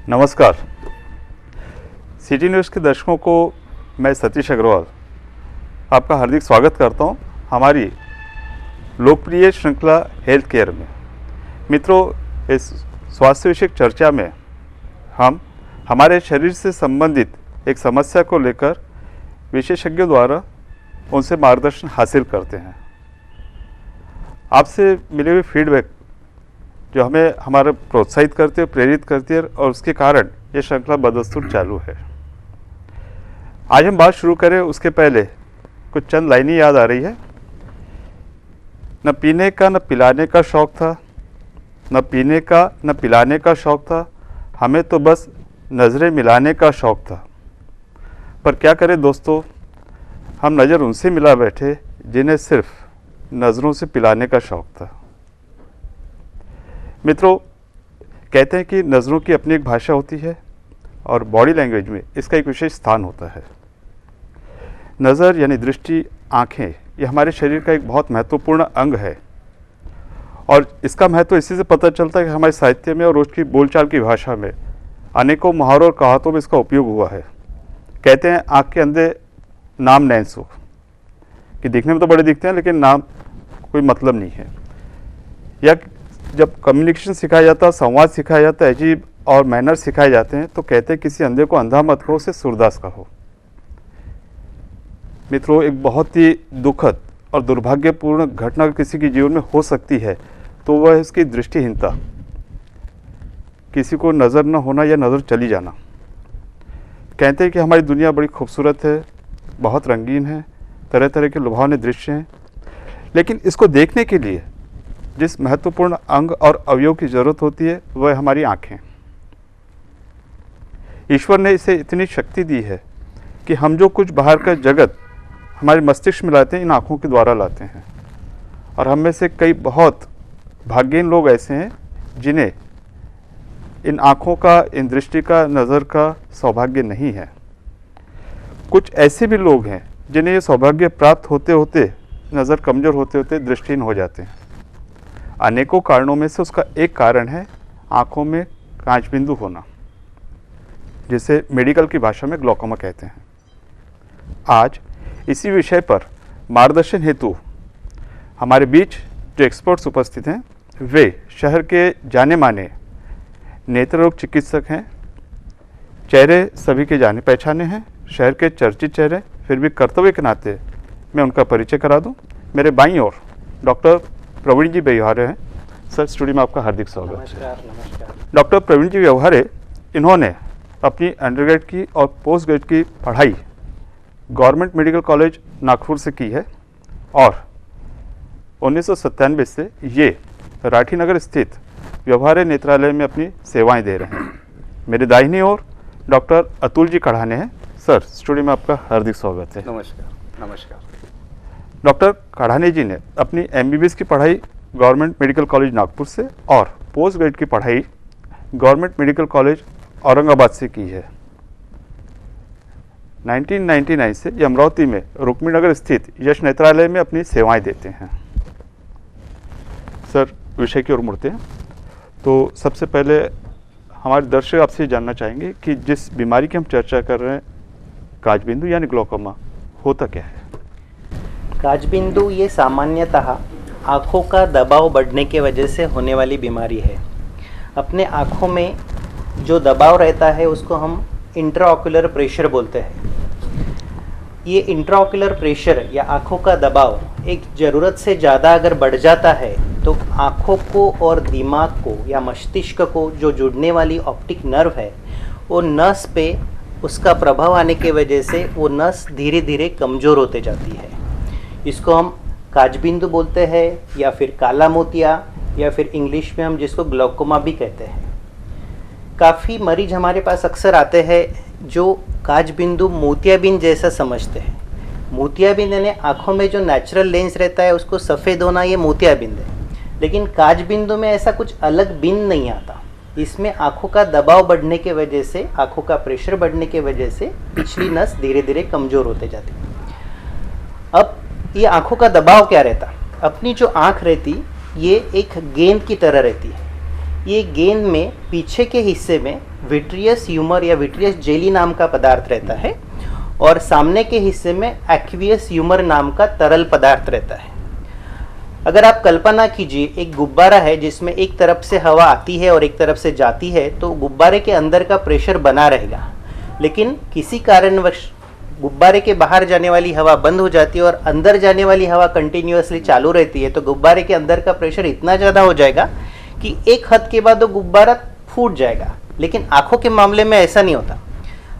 नमस्कार। City news के दर्शकों को मैं सतीश अग्रवाल आपका हार्दिक स्वागत करता हूं हमारी लोकप्रिय श्रृंखला हेल्थ केयर में। मित्रों, इस स्वास्थ्य विषयक चर्चा में हम हमारे शरीर से संबंधित एक समस्या को लेकर विशेषज्ञों द्वारा उनसे मार्गदर्शन हासिल करते हैं। आपसे मिले हुए फीडबैक जो हमें हमारा प्रोत्साहित करती है, प्रेरित करती है और उसके कारण ये श्रृंखला बदस्तूर चालू है। आज हम बात शुरू करें उसके पहले कुछ चंद लाइनें याद आ रही है। न पीने का न पिलाने का शौक़ था, न पीने का न पिलाने का शौक़ था, हमें तो बस नज़रें मिलाने का शौक़ था। पर क्या करें दोस्तों, हम नज़र उनसे मिला बैठे जिन्हें सिर्फ नज़रों से पिलाने का शौक़ था। मित्रों, कहते हैं कि नज़रों की अपनी एक भाषा होती है और बॉडी लैंग्वेज में इसका एक विशेष स्थान होता है। नज़र यानी दृष्टि, आँखें, ये हमारे शरीर का एक बहुत महत्वपूर्ण अंग है और इसका महत्व इसी से पता चलता है कि हमारे साहित्य में और रोज़ की बोलचाल की भाषा में अनेकों मुहावरों और कहावतों में इसका उपयोग हुआ है। कहते हैं आँख के अंधे नाम नैन सो, कि दिखने में तो बड़े दिखते हैं लेकिन नाम कोई मतलब नहीं है। या जब कम्युनिकेशन सिखाया जाता है, संवाद सिखाया जाता है, अजीब और मैनर सिखाए जाते हैं तो कहते हैं किसी अंधे को अंधा मत कहो, उसे सूरदास कहो। मित्रों, एक बहुत ही दुखद और दुर्भाग्यपूर्ण घटना किसी के जीवन में हो सकती है तो वह है इसकी दृष्टिहीनता, किसी को नज़र न होना या नज़र चली जाना। कहते हैं कि हमारी दुनिया बड़ी खूबसूरत है, बहुत रंगीन है, तरह तरह के लुभावने दृश्य हैं, लेकिन इसको देखने के लिए जिस महत्वपूर्ण अंग और अवयव की ज़रूरत होती है वह हमारी आँखें। ईश्वर ने इसे इतनी शक्ति दी है कि हम जो कुछ बाहर का जगत हमारे मस्तिष्क में लाते हैं, इन आँखों के द्वारा लाते हैं। और हम में से कई बहुत भाग्यहीन लोग ऐसे हैं जिन्हें इन आँखों का, इन दृष्टि का, नज़र का सौभाग्य नहीं है। कुछ ऐसे भी लोग हैं जिन्हें ये सौभाग्य प्राप्त होते होते, नज़र कमज़ोर होते होते दृष्टिहीन हो जाते हैं। अनेकों कारणों में से उसका एक कारण है आँखों में कांच बिंदु होना, जिसे मेडिकल की भाषा में ग्लॉकोमा कहते हैं। आज इसी विषय पर मार्गदर्शन हेतु हमारे बीच जो एक्सपर्ट्स उपस्थित हैं वे शहर के जाने माने नेत्र रोग चिकित्सक हैं। चेहरे सभी के जाने पहचाने हैं, शहर के चर्चित चेहरे, फिर भी कर्तव्य के नाते मैं उनका परिचय करा दूं। मेरे बाईं ओर डॉक्टर प्रवीण जी व्यवहारे हैं। सर, स्टूडियो में आपका हार्दिक स्वागत। नमस्कार। डॉक्टर प्रवीण जी व्यवहारे, इन्होंने अपनी अंडरग्रेड की और पोस्ट ग्रेड की पढ़ाई गवर्नमेंट मेडिकल कॉलेज नागपुर से की है और 1997 से ये राठी नगर स्थित व्यवहारे नेत्रालय में अपनी सेवाएं दे रहे हैं। मेरे दाहिनी ओर डॉक्टर अतुल जी कढ़ाने हैं। सर, स्टूडियो में आपका हार्दिक स्वागत है। नमस्कार। डॉक्टर कढ़ाने जी ने अपनी MBBS की पढ़ाई गवर्नमेंट मेडिकल कॉलेज नागपुर से और पोस्ट ग्रेड की पढ़ाई गवर्नमेंट मेडिकल कॉलेज औरंगाबाद से की है। 1999 से ये अमरावती में रुक्मी नगर स्थित यश नेत्रालय में अपनी सेवाएं देते हैं। सर, विषय की ओर मुड़ते हैं तो सबसे पहले हमारे दर्शक आपसे जानना चाहेंगे कि जिस बीमारी की हम चर्चा कर रहे हैं, काचबिंदु यानी ग्लॉकोमा, होता क्या है? काचबिंदु ये सामान्यतः आँखों का दबाव बढ़ने के वजह से होने वाली बीमारी है। अपने आँखों में जो दबाव रहता है उसको हम इंट्राऑक्यूलर प्रेशर बोलते हैं। ये इंट्राऑक्यूलर प्रेशर या आँखों का दबाव एक ज़रूरत से ज़्यादा अगर बढ़ जाता है तो आँखों को और दिमाग को या मस्तिष्क को जो जुड़ने वाली ऑप्टिक नर्व है वो नस पे उसका प्रभाव आने के वजह से वो नस धीरे धीरे कमज़ोर होते जाती है। इसको हम काचबिंदु बोलते हैं या फिर काला मोतिया या फिर इंग्लिश में हम जिसको ग्लॉकोमा भी कहते हैं। काफ़ी मरीज हमारे पास अक्सर आते हैं जो काचबिंदु मोतियाबिंद जैसा समझते हैं। मोतियाबिंद यानी आँखों में जो नेचुरल लेंस रहता है उसको सफ़ेद होना, ये मोतियाबिंद है। लेकिन काचबिंदु में ऐसा कुछ अलग बिंद नहीं आता। इसमें आँखों का दबाव बढ़ने के वजह से, आँखों का प्रेशर बढ़ने के वजह से पिछली नस धीरे धीरे कमज़ोर होते जाती है। अब ये आँखों का दबाव क्या रहता? अपनी जो आँख रहती ये एक गेंद की तरह रहती है। ये गेंद में पीछे के हिस्से में विट्रियस ह्यूमर या विट्रियस जेली नाम का पदार्थ रहता है और सामने के हिस्से में एक्वियस ह्यूमर नाम का तरल पदार्थ रहता है। अगर आप कल्पना कीजिए एक गुब्बारा है जिसमें एक तरफ से हवा आती है और एक तरफ से जाती है, तो गुब्बारे के अंदर का प्रेशर बना रहेगा, लेकिन किसी कारणवश गुब्बारे के बाहर जाने वाली हवा बंद हो जाती है और अंदर जाने वाली हवा कंटिन्यूअसली चालू रहती है, तो गुब्बारे के अंदर का प्रेशर इतना ज़्यादा हो जाएगा कि एक हद के बाद वो गुब्बारा फूट जाएगा। लेकिन आँखों के मामले में ऐसा नहीं होता।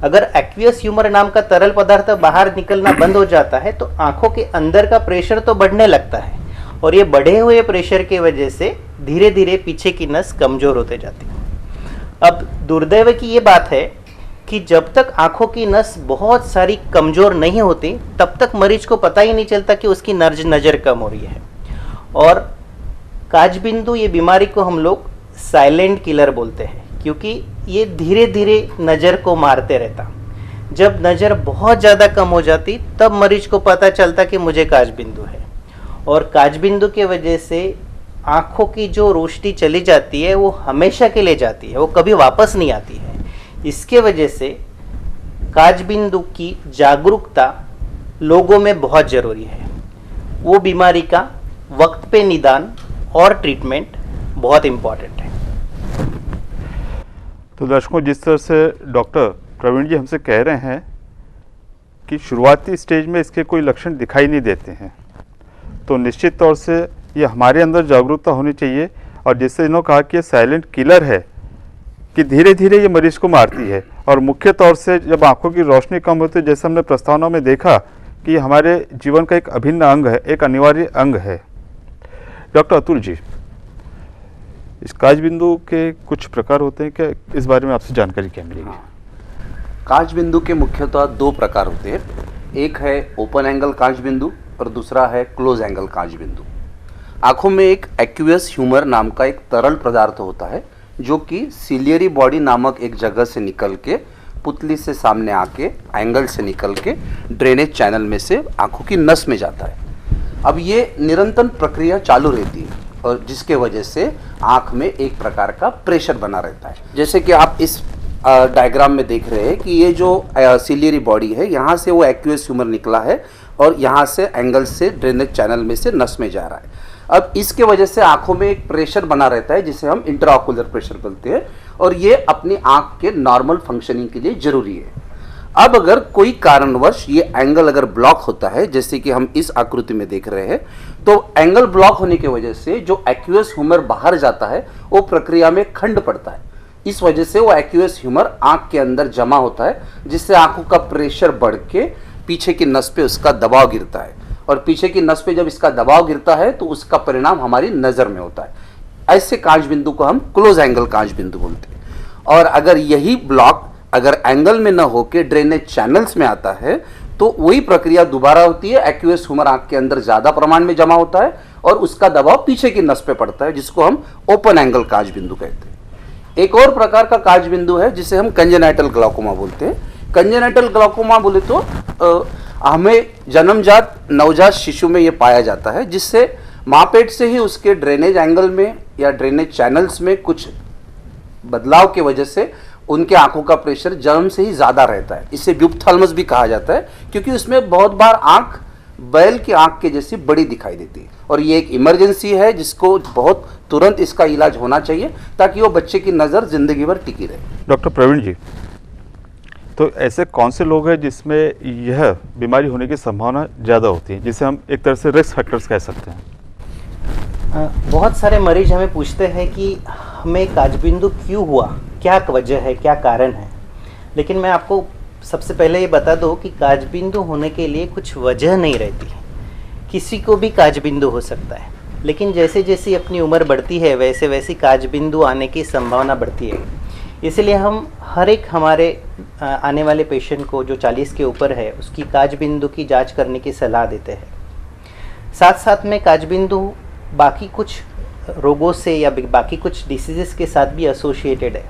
अगर एक्वियस ह्यूमर नाम का तरल पदार्थ बाहर निकलना बंद हो जाता है तो आँखों के अंदर का प्रेशर तो बढ़ने लगता है और ये बढ़े हुए प्रेशर की वजह से धीरे धीरे पीछे की नस कमज़ोर होते जाती है। अब दुर्दैव की ये बात है कि जब तक आँखों की नस बहुत सारी कमज़ोर नहीं होती तब तक मरीज को पता ही नहीं चलता कि उसकी नज़र कम हो रही है। और काजबिंदु ये बीमारी को हम लोग साइलेंट किलर बोलते हैं, क्योंकि ये धीरे धीरे नज़र को मारते रहता। जब नज़र बहुत ज़्यादा कम हो जाती तब मरीज को पता चलता कि मुझे काजबिंदु है, और काजबिंदु के वजह से आँखों की जो रोशनी चली जाती है वो हमेशा के लिए जाती है, वो कभी वापस नहीं आती है। इसके वजह से काजबिंदु की जागरूकता लोगों में बहुत ज़रूरी है। वो बीमारी का वक्त पे निदान और ट्रीटमेंट बहुत इम्पॉर्टेंट है। तो दर्शकों, जिस तरह से डॉक्टर प्रवीण जी हमसे कह रहे हैं कि शुरुआती स्टेज में इसके कोई लक्षण दिखाई नहीं देते हैं, तो निश्चित तौर से ये हमारे अंदर जागरूकता होनी चाहिए। और जैसे इन्होंने कहा कि ये साइलेंट किलर है कि धीरे धीरे ये मरीज को मारती है, और मुख्य तौर से जब आंखों की रोशनी कम होती है, जैसे हमने प्रस्तावना में देखा कि ये हमारे जीवन का एक अभिन्न अंग है, एक अनिवार्य अंग है। डॉक्टर अतुल जी, इस काजबिंदु के कुछ प्रकार होते हैं क्या? इस बारे में आपसे जानकारी क्या मिलेगी? काजबिंदु के मुख्यतः दो प्रकार होते हैं। एक है ओपन एंगल काजबिंदु और दूसरा है क्लोज एंगल काजबिंदु। आँखों में एक एक्वियस ह्यूमर नाम का एक तरल पदार्थ होता है जो कि सिलियरी बॉडी नामक एक जगह से निकल के पुतली से सामने आके एंगल से निकल के ड्रेनेज चैनल में से आँखों की नस में जाता है। अब ये निरंतर प्रक्रिया चालू रहती है और जिसके वजह से आँख में एक प्रकार का प्रेशर बना रहता है। जैसे कि आप इस डायग्राम में देख रहे हैं कि ये जो सिलियरी बॉडी है, यहाँ से वो एक्वियस ह्यूमर निकला है और यहाँ से एंगल से ड्रेनेज चैनल में से नस में जा रहा है। अब इसके वजह से आंखों में एक प्रेशर बना रहता है जिसे हम इंट्राओकुलर प्रेशर बोलते हैं, और ये अपनी आंख के नॉर्मल फंक्शनिंग के लिए जरूरी है। अब अगर कोई कारणवश ये एंगल अगर ब्लॉक होता है, जैसे कि हम इस आकृति में देख रहे हैं, तो एंगल ब्लॉक होने की वजह से जो एक्वियस ह्यूमर बाहर जाता है वो प्रक्रिया में खंड पड़ता है। इस वजह से वो एक्वियस ह्यूमर आंख के अंदर जमा होता है, जिससे आंखों का प्रेशर बढ़ के पीछे की नस पे उसका दबाव गिरता है, और पीछे की नस पे जब इसका दबाव गिरता है तो उसका परिणाम हमारी नज़र में होता है। ऐसे कांचबिंदु को हम क्लोज एंगल कांचबिंदु बोलते हैं। और अगर यही ब्लॉक अगर एंगल में न होकर ड्रेनेज चैनल्स में आता है तो वही प्रक्रिया दोबारा होती है। एक्वियस ह्यूमर आंख के अंदर ज़्यादा प्रमाण में जमा होता है और उसका दबाव पीछे की नस पे पड़ता है, जिसको हम ओपन एंगल कांचबिंदु कहते हैं। एक और प्रकार का कांचबिंदु है जिसे हम कंजेनाइटल ग्लाउकोमा बोलते हैं। कंजेनाइटल ग्लाउकोमा बोले तो हमें जन्मजात नवजात शिशु में ये पाया जाता है, जिससे माँ पेट से ही उसके ड्रेनेज एंगल में या ड्रेनेज चैनल्स में कुछ बदलाव की वजह से उनके आंखों का प्रेशर जन्म से ही ज़्यादा रहता है। इसे ब्यूपथैल्मस भी कहा जाता है, क्योंकि उसमें बहुत बार आंख बैल की आंख के जैसी बड़ी दिखाई देती है, और ये एक इमरजेंसी है जिसको बहुत तुरंत इसका इलाज होना चाहिए ताकि वो बच्चे की नज़र जिंदगी भर टिकी रहे। डॉक्टर प्रवीण जी, तो ऐसे कौन से लोग हैं जिसमें यह बीमारी होने की संभावना ज़्यादा होती है, जिसे हम एक तरह से रिस्क फैक्टर्स कह सकते हैं? बहुत सारे मरीज हमें पूछते हैं कि हमें काजबिंदु क्यों हुआ, क्या वजह है, क्या कारण है। लेकिन मैं आपको सबसे पहले ये बता दूं कि काजबिंदु होने के लिए कुछ वजह नहीं रहती। किसी को भी काजबिंदु हो सकता है, लेकिन जैसे जैसे अपनी उम्र बढ़ती है वैसे वैसे काजबिंदु आने की संभावना बढ़ती है। इसलिए हम हर एक हमारे आने वाले पेशेंट को जो 40 के ऊपर है उसकी काजबिंदु की जांच करने की सलाह देते हैं। साथ साथ में काजबिंदु बाकी कुछ रोगों से या बाकी कुछ डिसीज़ेस के साथ भी एसोसिएटेड है।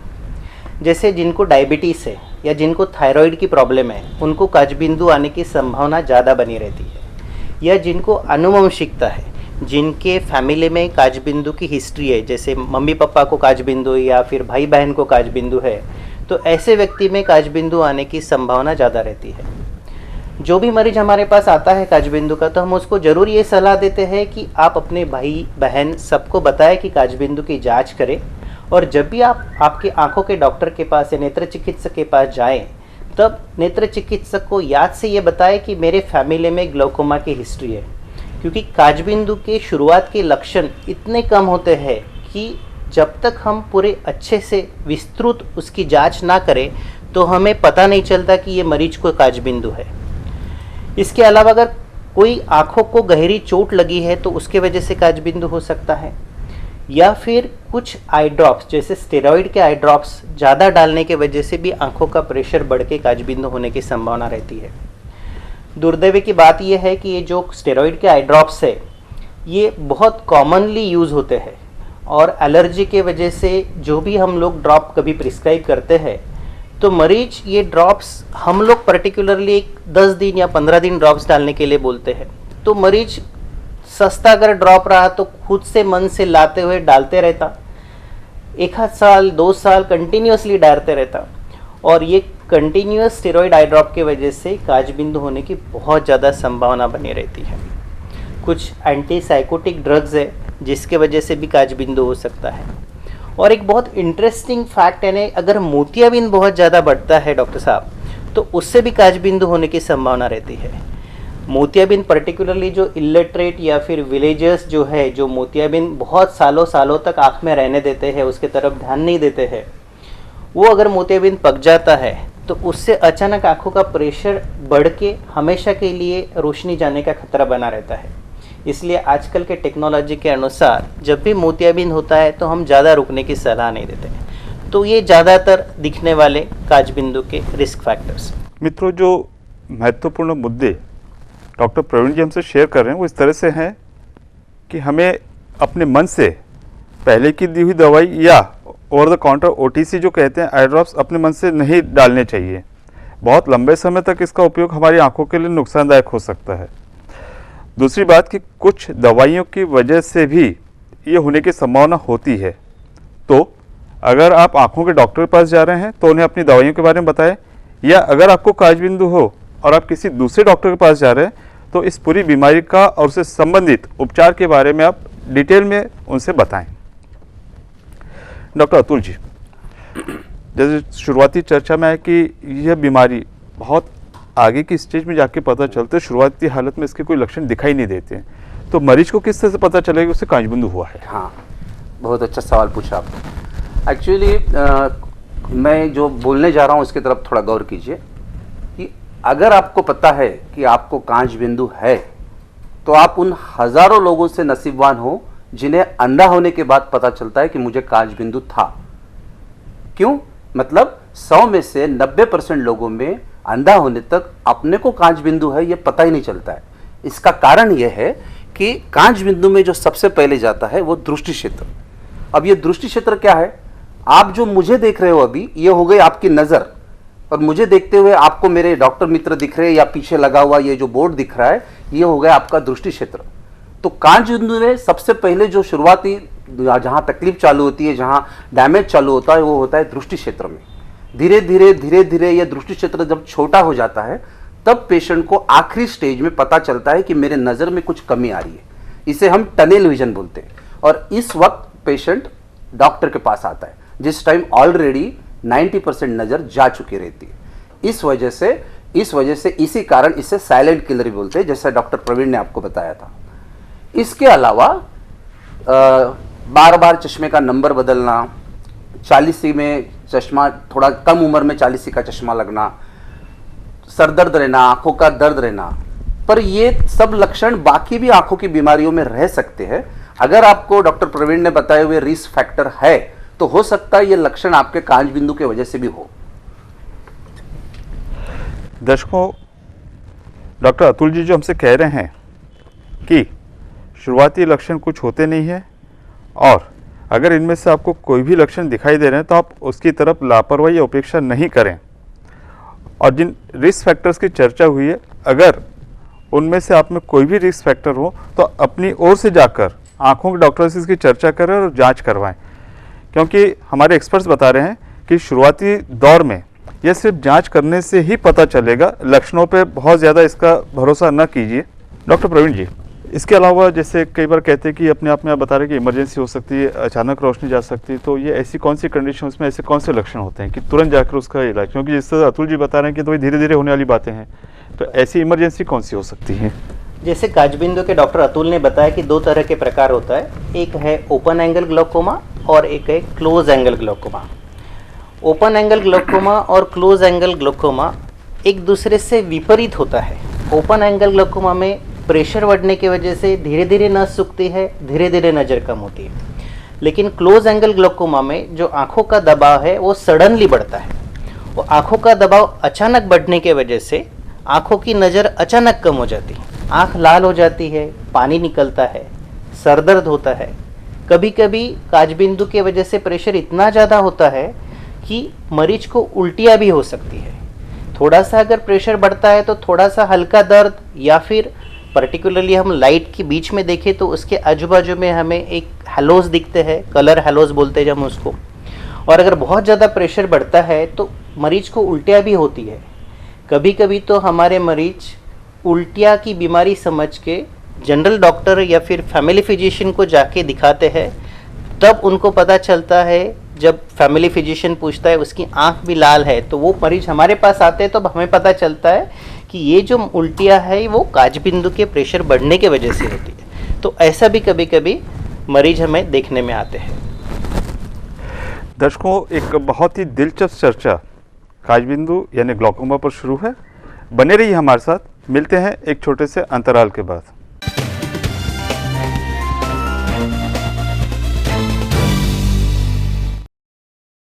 जैसे जिनको डायबिटीज़ है या जिनको थायराइड की प्रॉब्लम है, उनको काजबिंदु आने की संभावना ज़्यादा बनी रहती है। या जिनको आनुवंशिकता है, जिनके फैमिली में काजबिंदु की हिस्ट्री है, जैसे मम्मी पापा को काजबिंदु या फिर भाई बहन को काजबिंदु है, तो ऐसे व्यक्ति में काजबिंदु आने की संभावना ज़्यादा रहती है। जो भी मरीज हमारे पास आता है काजबिंदु का, तो हम उसको ज़रूर ये सलाह देते हैं कि आप अपने भाई बहन सबको बताएं कि काजबिंदु की जांच करें। और जब भी आप आपकी आंखों के डॉक्टर के पास या नेत्र चिकित्सक के पास जाएं, तब नेत्र चिकित्सक को याद से ये बताएं कि मेरे फैमिली में ग्लाउकोमा की हिस्ट्री है, क्योंकि काजबिंदु के शुरुआत के लक्षण इतने कम होते हैं कि जब तक हम पूरे अच्छे से विस्तृत उसकी जांच ना करें तो हमें पता नहीं चलता कि ये मरीज को काजबिंदु है। इसके अलावा अगर कोई आंखों को गहरी चोट लगी है तो उसके वजह से काजबिंदु हो सकता है, या फिर कुछ आई ड्रॉप्स जैसे स्टेरॉइड के आई ड्रॉप्स ज़्यादा डालने के वजह से भी आंखों का प्रेशर बढ़ के काजबिंदु होने की संभावना रहती है। दुर्दैव की बात यह है कि ये जो स्टेरॉइड के आई ड्रॉप्स है ये बहुत कॉमनली यूज़ होते हैं, और एलर्जी के वजह से जो भी हम लोग ड्रॉप कभी प्रिस्क्राइब करते हैं तो मरीज ये ड्रॉप्स हम लोग पर्टिकुलरली 10 दिन या 15 दिन ड्रॉप्स डालने के लिए बोलते हैं। तो मरीज सस्ता अगर ड्रॉप रहा तो खुद से मन से लाते हुए डालते रहता, 1 साल 2 साल कंटिन्यूसली डालते रहता, और ये कंटिन्यूस स्टेरॉइड आई ड्रॉप के वजह से काजबिंदु होने की बहुत ज़्यादा संभावना बनी रहती है। कुछ एंटीसाइकोटिक ड्रग्स है जिसके वजह से भी काजबिंदु हो सकता है। और एक बहुत इंटरेस्टिंग फैक्ट है, अगर मोतियाबिंद बहुत ज़्यादा बढ़ता है डॉक्टर साहब, तो उससे भी काजबिंदु होने की संभावना रहती है। मोतियाबिंद पर्टिकुलरली जो इलिटरेट या फिर विलेजर्स जो है, जो मोतियाबिंद बहुत सालों सालों तक आँख में रहने देते हैं, उसके तरफ ध्यान नहीं देते हैं, वो अगर मोतियाबिंद पक जाता है तो उससे अचानक आँखों का प्रेशर बढ़ के हमेशा के लिए रोशनी जाने का खतरा बना रहता है। इसलिए आजकल के टेक्नोलॉजी के अनुसार जब भी मोतियाबिंद होता है तो हम ज़्यादा रुकने की सलाह नहीं देते हैं। तो ये ज़्यादातर दिखने वाले काजबिंदु के रिस्क फैक्टर्स। मित्रों, जो महत्वपूर्ण मुद्दे डॉक्टर प्रवीण जी हमसे शेयर कर रहे हैं वो इस तरह से हैं कि हमें अपने मन से पहले की दी हुई दवाई या ओवर द काउंटर OTC जो कहते हैं आई ड्रॉप्स अपने मन से नहीं डालने चाहिए। बहुत लंबे समय तक इसका उपयोग हमारी आंखों के लिए नुकसानदायक हो सकता है। दूसरी बात कि कुछ दवाइयों की वजह से भी ये होने की संभावना होती है। तो अगर आप आंखों के डॉक्टर के पास जा रहे हैं तो उन्हें अपनी दवाइयों के बारे में बताएं, या अगर आपको काजबिंदु हो और आप किसी दूसरे डॉक्टर के पास जा रहे हैं तो इस पूरी बीमारी का और उससे संबंधित उपचार के बारे में आप डिटेल में उनसे बताएं। डॉक्टर अतुल जी, जैसे शुरुआती चर्चा में है कि यह बीमारी बहुत आगे की स्टेज में जाके पता चलते, शुरुआती हालत में इसके कोई लक्षण दिखाई नहीं देते हैं, तो मरीज को किस तरह से पता चलेगा कि उसे काजबिंदु हुआ है? हाँ, बहुत अच्छा सवाल पूछा आपने। एक्चुअली मैं जो बोलने जा रहा हूँ उसकी तरफ थोड़ा गौर कीजिए कि अगर आपको पता है कि आपको काजबिंदु है तो आप उन हज़ारों लोगों से नसीबवान हो जिन्हें अंधा होने के बाद पता चलता है कि मुझे काजबिंदु था। क्यों? मतलब 100 में से 90% लोगों में अंधा होने तक अपने को काजबिंदु है ये पता ही नहीं चलता है। इसका कारण यह है कि काजबिंदु में जो सबसे पहले जाता है वो दृष्टि क्षेत्र। अब ये दृष्टि क्षेत्र क्या है? आप जो मुझे देख रहे हो अभी, ये हो गई आपकी नज़र, और मुझे देखते हुए आपको मेरे डॉक्टर मित्र दिख रहे हैं या पीछे लगा हुआ ये जो बोर्ड दिख रहा है, ये हो गया आपका दृष्टि क्षेत्र। तो काजबिंदु में सबसे पहले जो शुरुआती जहाँ तकलीफ चालू होती है, जहाँ डैमेज चालू होता है, वो होता है दृष्टि क्षेत्र में। धीरे धीरे यह दृष्टि क्षेत्र जब छोटा हो जाता है तब पेशेंट को आखिरी स्टेज में पता चलता है कि मेरे नज़र में कुछ कमी आ रही है। इसे हम टनेल विजन बोलते हैं। और इस वक्त पेशेंट डॉक्टर के पास आता है जिस टाइम ऑलरेडी 90% नज़र जा चुकी रहती है। इस वजह से इसी कारण इसे साइलेंट किलर भी बोलते हैं, जैसा डॉक्टर प्रवीण ने आपको बताया था। इसके अलावा बार बार चश्मे का नंबर बदलना, 40 में चश्मा, थोड़ा कम उम्र में 40 का चश्मा लगना, सर दर्द रहना, आंखों का दर्द रहना, पर ये सब लक्षण बाकी भी आंखों की बीमारियों में रह सकते हैं। अगर आपको डॉक्टर प्रवीण ने बताए हुए रिस्क फैक्टर है तो हो सकता है ये लक्षण आपके काजबिंदु की वजह से भी हो। दर्शकों, डॉक्टर अतुल जी जो हमसे कह रहे हैं कि शुरुआती लक्षण कुछ होते नहीं है, और अगर इनमें से आपको कोई भी लक्षण दिखाई दे रहे हैं तो आप उसकी तरफ लापरवाही या उपेक्षा नहीं करें, और जिन रिस्क फैक्टर्स की चर्चा हुई है अगर उनमें से आप में कोई भी रिस्क फैक्टर हो तो अपनी ओर से जाकर आँखों के डॉक्टर से इसकी चर्चा करें और जांच करवाएं, क्योंकि हमारे एक्सपर्ट्स बता रहे हैं कि शुरुआती दौर में यह सिर्फ जांच करने से ही पता चलेगा, लक्षणों पे बहुत ज़्यादा इसका भरोसा न कीजिए। डॉक्टर प्रवीण जी, इसके अलावा जैसे कई बार कहते हैं कि अपने आप में आप बता रहे हैं कि इमरजेंसी हो सकती है, अचानक रोशनी जा सकती है, तो ये ऐसी कौन सी कंडीशन में ऐसे कौन से लक्षण होते हैं कि तुरंत जाकर उसका इलाज, क्योंकि जिस तरह अतुल जी बता रहे हैं कि तो ये धीरे धीरे होने वाली बातें हैं, तो ऐसी इमरजेंसी कौन सी हो सकती है? जैसे काचबिंदु के डॉक्टर अतुल ने बताया कि 2 तरह के प्रकार होता है, एक है ओपन एंगल ग्लोकोमा और एक है close angle glaucoma. Open angle glaucoma और क्लोज एंगल ग्लोकोमा एक दूसरे से विपरीत होता है। ओपन एंगल ग्लोकोमा में प्रेशर बढ़ने की वजह से धीरे धीरे नस सूखती है, धीरे धीरे नज़र कम होती है। लेकिन क्लोज एंगल ग्लोकोमा में जो आँखों का दबाव है वो सडनली बढ़ता है। वो आँखों का दबाव अचानक बढ़ने की वजह से आँखों की नज़र अचानक कम हो जाती है, आँख लाल हो जाती है, पानी निकलता है, सर दर्द होता है। कभी कभी काचबिंदु की वजह से प्रेशर इतना ज़्यादा होता है कि मरीज को उल्टियाँ भी हो सकती है। थोड़ा सा अगर प्रेशर बढ़ता है तो थोड़ा सा हल्का दर्द, या फिर पर्टिकुलरली हम लाइट के बीच में देखें तो उसके आजू बाजू में हमें एक हेलोज दिखते हैं, कलर हेलोज बोलते हैं हम उसको। और अगर बहुत ज़्यादा प्रेशर बढ़ता है तो मरीज को उल्टियाँ भी होती है। कभी कभी तो हमारे मरीज उल्टियाँ की बीमारी समझ के जनरल डॉक्टर या फिर फैमिली फिजिशियन को जाके दिखाते हैं, तब उनको पता चलता है, जब फैमिली फिजिशियन पूछता है उसकी आंख भी लाल है, तो वो मरीज हमारे पास आते हैं, तो हमें पता चलता है कि ये जो उल्टियाँ है वो काचबिंदु के प्रेशर बढ़ने के वजह से होती है। तो ऐसा भी कभी कभी मरीज हमें देखने में आते हैं। दर्शकों, एक बहुत ही दिलचस्प चर्चा काचबिंदु यानी ग्लोकोमा पर शुरू है। बने रहिए हमारे साथ, मिलते हैं एक छोटे से अंतराल के बाद।